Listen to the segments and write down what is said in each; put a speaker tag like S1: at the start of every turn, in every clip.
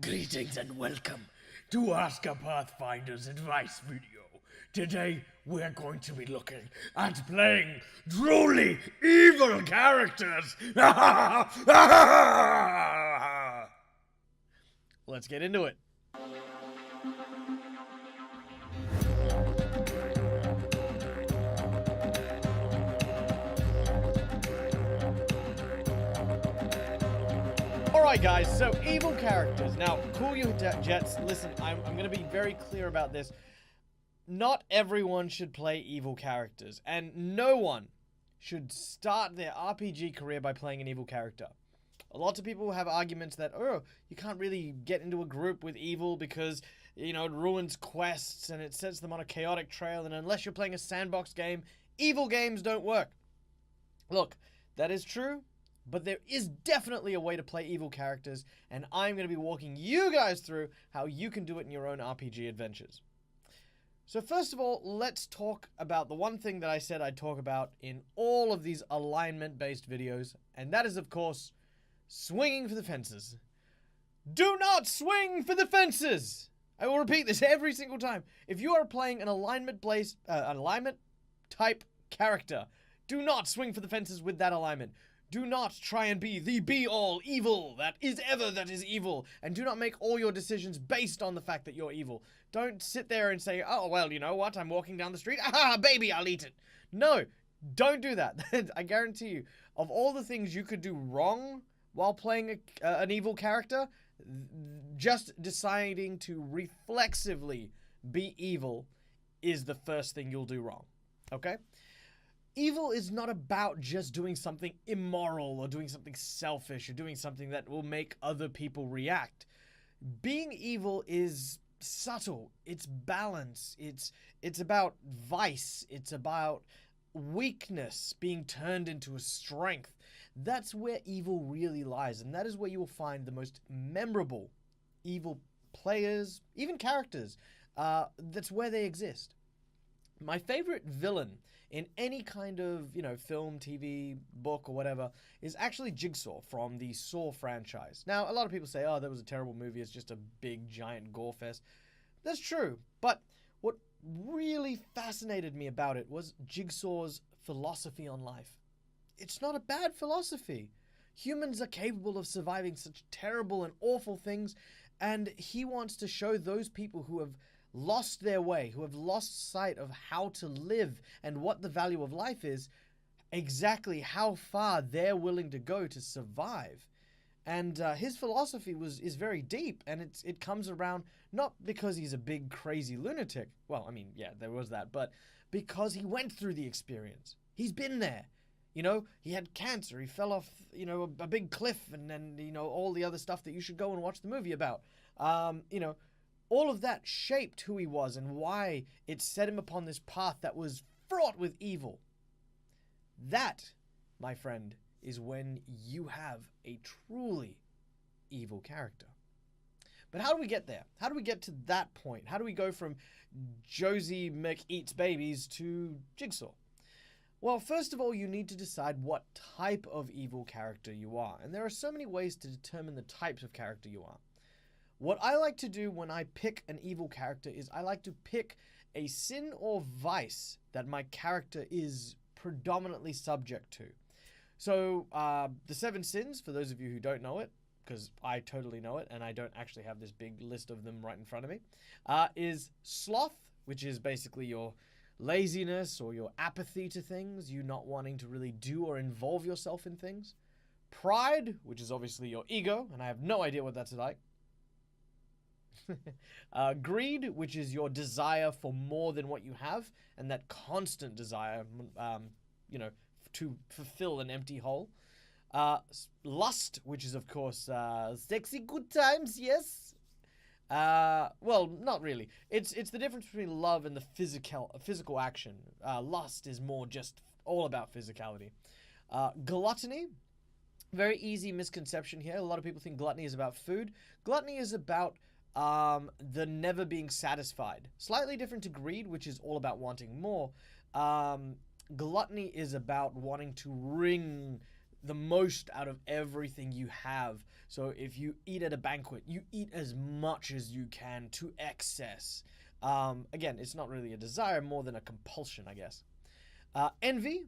S1: Greetings and welcome to Ask a Pathfinder's advice video. Today we're going to be looking at playing truly evil characters.
S2: Let's get into it. Alright guys, so evil characters. Now, cool your jets. Listen, I'm going to be very clear about this. Not everyone should play evil characters, and no one should start their RPG career by playing an evil character. Lots of people have arguments that, oh, you can't really get into a group with evil because, you know, it ruins quests and it sets them on a chaotic trail, and unless you're playing a sandbox game, evil games don't work. Look, that is true, but there is definitely a way to play evil characters, and I'm going to be walking you guys through how you can do it in your own RPG adventures. So first of all, let's talk about the one thing that I said I'd talk about in all of these alignment-based videos, and that is, of course, swinging for the fences. Do not swing for the fences! I will repeat this every single time. If you are playing an alignment-type character, do not swing for the fences with that alignment. Do not try and be the be-all evil that is evil, and do not make all your decisions based on the fact that you're evil. Don't sit there and say, oh, well, you know what, I'm walking down the street, ah, baby, I'll eat it. No, don't do that. I guarantee you, of all the things you could do wrong while playing an evil character, just deciding to reflexively be evil is the first thing you'll do wrong, okay? Evil is not about just doing something immoral or doing something selfish or doing something that will make other people react. Being evil is subtle. It's balance. It's about vice. It's about weakness being turned into a strength. That's where evil really lies, and that is where you will find the most memorable evil players, even characters. That's where they exist. My favorite villain in any kind of, you know, film, TV, book, or whatever, is actually Jigsaw from the Saw franchise. Now, a lot of people say, oh, that was a terrible movie, it's just a big, giant gore fest. That's true, but what really fascinated me about it was Jigsaw's philosophy on life. It's not a bad philosophy. Humans are capable of surviving such terrible and awful things, and he wants to show those people who have lost their way, who have lost sight of how to live and what the value of life is, exactly how far they're willing to go to survive. And his philosophy is very deep, and it comes around not because he's a big crazy lunatic. Well, I mean, yeah, there was that, but because he went through the experience. He's been there. You know, he had cancer, he fell off, you know, a big cliff, and then, you know, all the other stuff that you should go and watch the movie about. You know, all of that shaped who he was and why it set him upon this path that was fraught with evil. That, my friend, is when you have a truly evil character. But how do we get there? How do we get to that point? How do we go from Josie McEatsBabies to Jigsaw? Well, first of all, you need to decide what type of evil character you are. And there are so many ways to determine the types of character you are. What I like to do when I pick an evil character is I like to pick a sin or vice that my character is predominantly subject to. So, the 7 sins, for those of you who don't know it, because I totally know it, and I don't actually have this big list of them right in front of me, is sloth, which is basically your laziness or your apathy to things, you not wanting to really do or involve yourself in things. Pride, which is obviously your ego, and I have no idea what that's like. Greed, which is your desire for more than what you have, and that constant desire, you know, to fulfill an empty hole. Lust, which is, of course, sexy good times, yes. Well, not really. It's the difference between love and the physical action. Lust is more just all about physicality. Gluttony, very easy misconception here. A lot of people think gluttony is about food. Gluttony is about the never being satisfied. Slightly different to greed, which is all about wanting more. Gluttony is about wanting to wring the most out of everything you have. So if you eat at a banquet, you eat as much as you can to excess. Again, it's not really a desire, more than a compulsion, I guess. Envy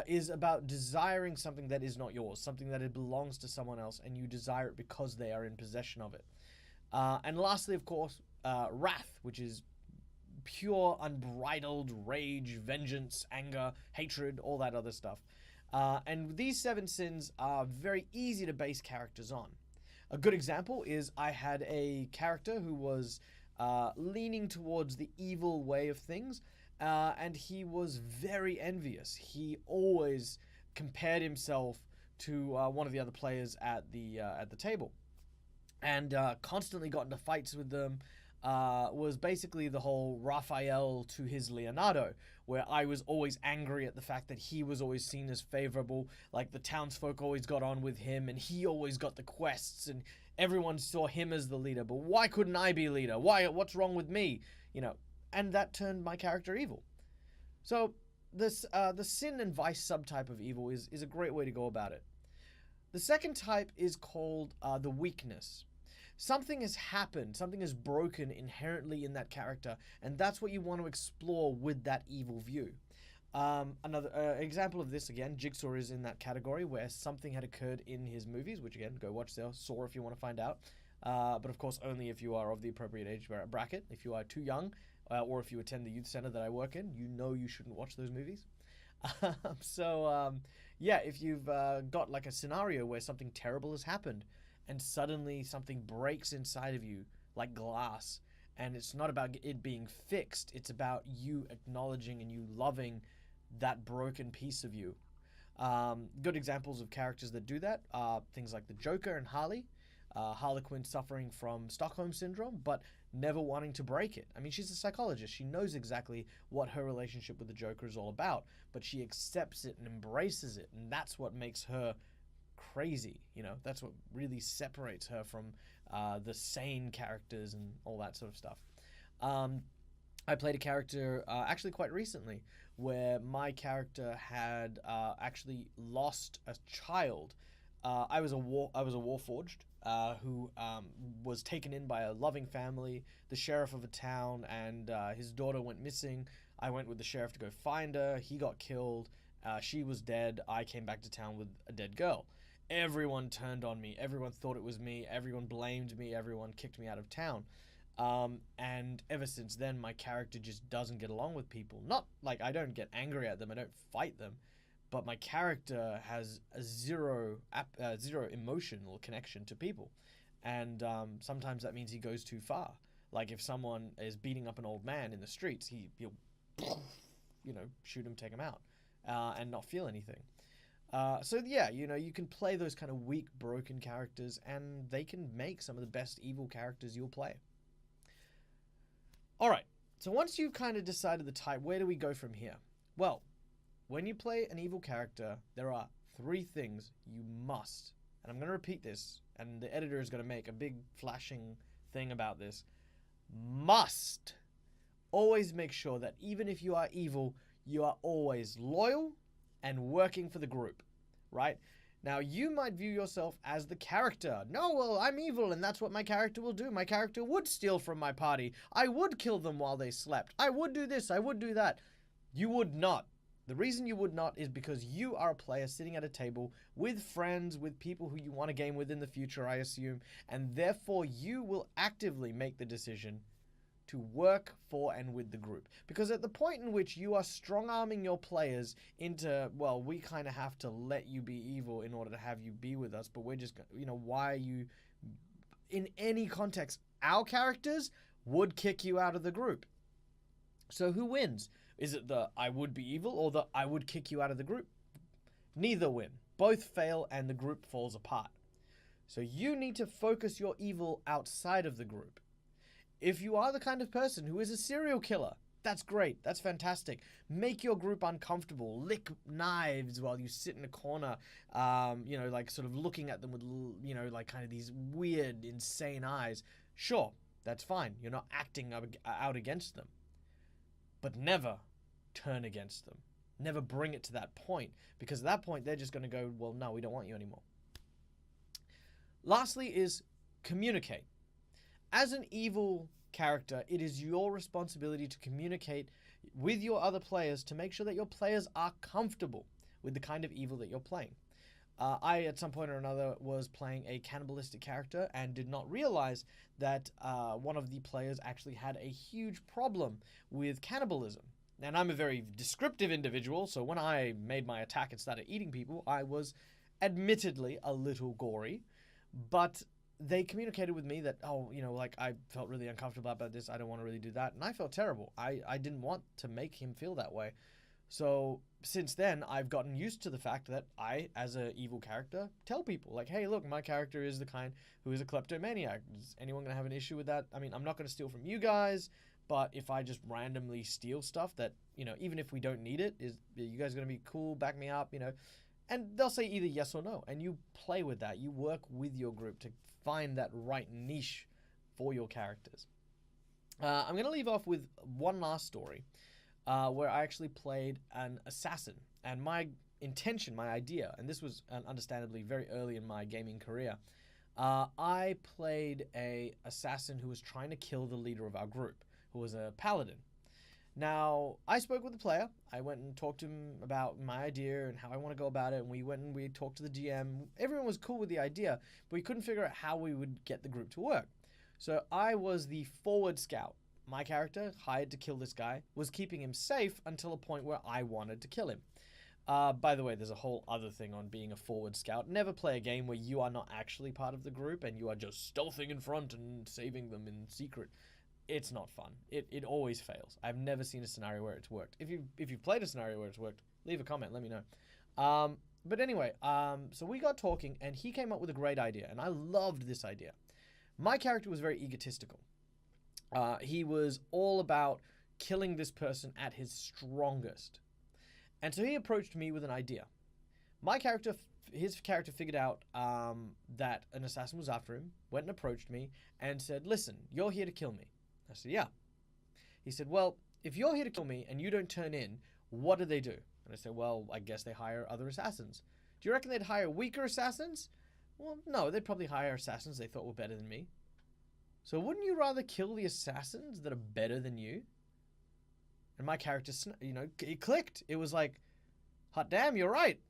S2: is about desiring something that is not yours, something that it belongs to someone else, and you desire it because they are in possession of it. And lastly, of course, wrath, which is pure, unbridled rage, vengeance, anger, hatred, all that other stuff. And these 7 sins are very easy to base characters on. A good example is I had a character who was leaning towards the evil way of things, and he was very envious. He always compared himself to one of the other players at the table, and constantly got into fights with them. Was basically the whole Raphael to his Leonardo, where I was always angry at the fact that he was always seen as favorable, like the townsfolk always got on with him, and he always got the quests, and everyone saw him as the leader. But why couldn't I be leader? What's wrong with me? And that turned my character evil. So this the sin and vice subtype of evil is a great way to go about it. The second type is called the weakness. Something has happened, something is broken inherently in that character, and that's what you want to explore with that evil view. Another example of this, again, Jigsaw is in that category where something had occurred in his movies, which again, go watch Saw if you want to find out. But of course, only if you are of the appropriate age bracket. If you are too young, or if you attend the youth center that I work in, you know you shouldn't watch those movies. Yeah, if you've got like a scenario where something terrible has happened, and suddenly something breaks inside of you like glass, and it's not about it being fixed, it's about you acknowledging and you loving that broken piece of you. Good examples of characters that do that are things like the Joker and Harley. Harlequin suffering from Stockholm Syndrome, but never wanting to break it. I mean, she's a psychologist. She knows exactly what her relationship with the Joker is all about, but she accepts it and embraces it, and that's what makes her crazy. That's what really separates her from the sane characters and all that sort of stuff. I played a character actually quite recently where my character had actually lost a child. I was a warforged who was taken in by a loving family, the sheriff of a town, and his daughter went missing. I went with the sheriff to go find her. He got killed. She was dead. I came back to town with a dead girl. Everyone turned on me. Everyone thought it was me. Everyone blamed me. Everyone kicked me out of town. And ever since then, my character just doesn't get along with people. Not like I don't get angry at them. I don't fight them. But my character has a zero emotional connection to people. And sometimes that means he goes too far. Like if someone is beating up an old man in the streets, he'll shoot him, take him out, and not feel anything. So yeah, you can play those kind of weak, broken characters, and they can make some of the best evil characters you'll play. Alright, so once you've kind of decided the type, where do we go from here? Well, when you play an evil character, there are 3 things you must, and I'm going to repeat this, and the editor is going to make a big flashing thing about this, must always make sure that even if you are evil, you are always loyal and working for the group, right? Now, you might view yourself as the character. No, well, I'm evil, and that's what my character will do. My character would steal from my party. I would kill them while they slept. I would do this. I would do that. You would not. The reason you would not is because you are a player sitting at a table with friends, with people who you want to game with in the future, I assume, and therefore you will actively make the decision to work for and with the group. Because at the point in which you are strong-arming your players into, well, we kind of have to let you be evil in order to have you be with us, but we're just, why are you, in any context, our characters would kick you out of the group. So who wins? Is it the I would be evil or the I would kick you out of the group? Neither win. Both fail and the group falls apart. So you need to focus your evil outside of the group. If you are the kind of person who is a serial killer, that's great. That's fantastic. Make your group uncomfortable. Lick knives while you sit in a corner, like sort of looking at them with, like kind of these weird, insane eyes. Sure, that's fine. You're not acting out against them. But never turn against them. Never bring it to that point, because at that point they're just going to go, well, no, we don't want you anymore. Lastly is communicate. As an evil character, it is your responsibility to communicate with your other players to make sure that your players are comfortable with the kind of evil that you're playing. I, at some point or another, was playing a cannibalistic character and did not realize that one of the players actually had a huge problem with cannibalism. And I'm a very descriptive individual, so when I made my attack and started eating people, I was admittedly a little gory, but they communicated with me that, oh, you know, like, I felt really uncomfortable about this, I don't want to really do that, and I felt terrible. I didn't want to make him feel that way. So since then, I've gotten used to the fact that I, as an evil character, tell people, like, hey, look, my character is the kind who is a kleptomaniac. Is anyone going to have an issue with that? I mean, I'm not going to steal from you guys, but if I just randomly steal stuff that, you know, even if we don't need it, are you guys going to be cool, back me up, you know? And they'll say either yes or no, and you play with that. You work with your group to find that right niche for your characters. I'm going to leave off with one last story. Where I actually played an assassin. And my intention, my idea, and this was understandably very early in my gaming career, I played a assassin who was trying to kill the leader of our group, who was a paladin. Now, I spoke with the player. I went and talked to him about my idea and how I want to go about it, and we went and we talked to the GM. Everyone was cool with the idea, but we couldn't figure out how we would get the group to work. So I was the forward scout. My character, hired to kill this guy, was keeping him safe until a point where I wanted to kill him. By the way, there's a whole other thing on being a forward scout. Never play a game where you are not actually part of the group and you are just stealthing in front and saving them in secret. It's not fun. It always fails. I've never seen a scenario where it's worked. If you've played a scenario where it's worked, leave a comment, let me know. But anyway, so we got talking and he came up with a great idea, and I loved this idea. My character was very egotistical. He was all about killing this person at his strongest. And so he approached me with an idea. His character figured out that an assassin was after him, went and approached me, and said, listen, you're here to kill me. I said, yeah. He said, well, if you're here to kill me and you don't turn in, what do they do? And I said, well, I guess they hire other assassins. Do you reckon they'd hire weaker assassins? Well, no, they'd probably hire assassins they thought were better than me. So wouldn't you rather kill the assassins that are better than you? And my character, you know, it clicked. It was like, hot damn, you're right.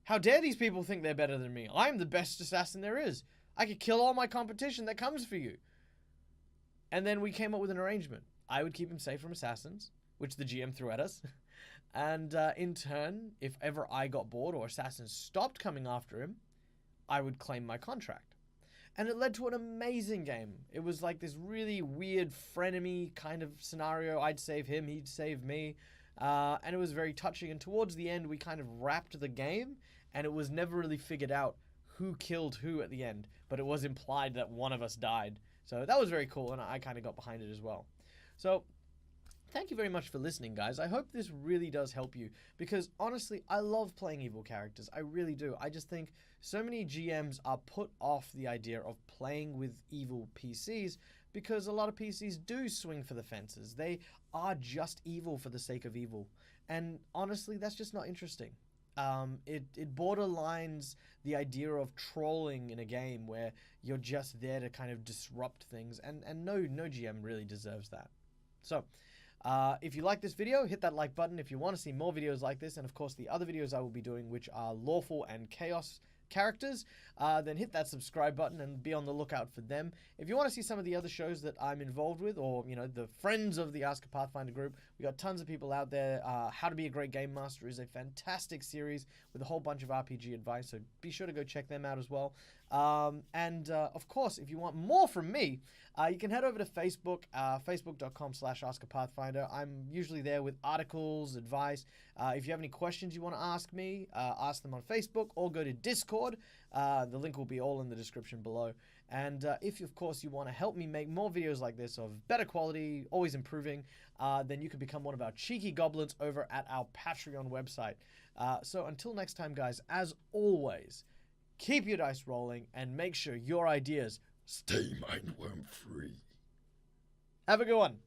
S2: How dare these people think they're better than me? I'm the best assassin there is. I could kill all my competition that comes for you. And then we came up with an arrangement. I would keep him safe from assassins, which the GM threw at us. And in turn, if ever I got bored or assassins stopped coming after him, I would claim my contract. And it led to an amazing game. It was like this really weird frenemy kind of scenario. I'd save him, he'd save me. And it was very touching. And towards the end, we kind of wrapped the game. And it was never really figured out who killed who at the end. But it was implied that one of us died. So that was very cool. And I kind of got behind it as well. So thank you very much for listening, guys. I hope this really does help you. Because honestly, I love playing evil characters. I really do. I just think so many GMs are put off the idea of playing with evil PCs because a lot of PCs do swing for the fences. They are just evil for the sake of evil. And honestly, that's just not interesting. It borderlines the idea of trolling in a game where you're just there to kind of disrupt things. And no GM really deserves that. So if you like this video, hit that like button. If you want to see more videos like this, and of course the other videos I will be doing, which are lawful and chaos characters, then hit that subscribe button and be on the lookout for them. If you want to see some of the other shows that I'm involved with, or you know, the friends of the Ask a Pathfinder group, we got tons of people out there. How to Be a Great Game Master is a fantastic series with a whole bunch of RPG advice, so be sure to go check them out as well. Of course, if you want more from me, you can head over to Facebook, facebook.com/AskAPathfinder. I'm usually there with articles, advice. If you have any questions you want to ask me, ask them on Facebook or go to Discord. The link will be all in the description below. And if, of course, you want to help me make more videos like this of better quality, always improving, then you can become one of our cheeky goblins over at our Patreon website. So until next time, guys, as always, keep your dice rolling and make sure your ideas
S1: stay mindworm free.
S2: Have a good one.